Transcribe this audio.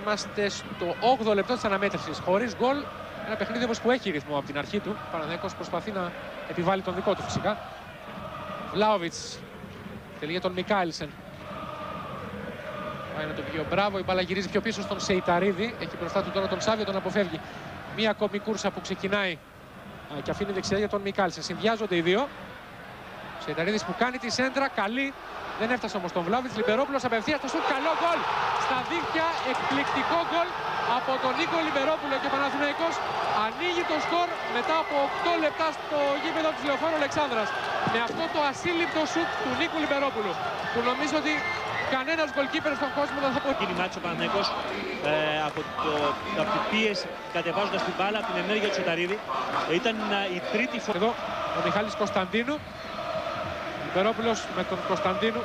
Είμαστε στο 8ο λεπτό της αναμέτρησης. Χωρίς γκολ. Ένα παιχνίδι όμως που έχει ρυθμό από την αρχή του. Ο Παναθηναϊκός προσπαθεί να επιβάλλει τον δικό του φυσικά. Βλάοβιτς. Θέλει για τον Μικάελσεν. Πάει να τον πει ο Μπράβο. Η μπάλα γυρίζει πιο πίσω στον Σεϊταρίδη. Έχει μπροστά του τώρα τον Σάβιο, τον αποφεύγει. Μία ακόμη κούρσα που ξεκινάει και αφήνει δεξιά για τον Μικάελσεν. Συνδυάζονται οι δύο. Σεϊταρίδης που κάνει τη σέντρα. Καλή. Δεν έφτασε όμως τον Βλάοβιτς. Λιμπερόπουλος απευθείας στο σουτ. Καλό γκολ στα δίχτυα. Εκπληκτικό γκολ από τον Νίκο Λιμπερόπουλο και ο Παναθηναϊκός ανοίγει το σκορ μετά από 8 λεπτά στο γήπεδο της Λεωφόρου Αλεξάνδρας. Με αυτό το ασύλληπτο σουτ του Νίκου Λιμπερόπουλου. Που νομίζω ότι κανένας γκολκίπερ στον κόσμο δεν θα πω. Κίνημά της ο Παναθηναϊκός από την πίεση κατεβάζοντας την μπάλα, από την ενέργεια του Σεταρίδη. Ήταν η τρίτη φορά. Εδώ ο Μιχάλης Κωνσταντίνου. Λιμπερόπουλος με τον Κωνσταντίνου.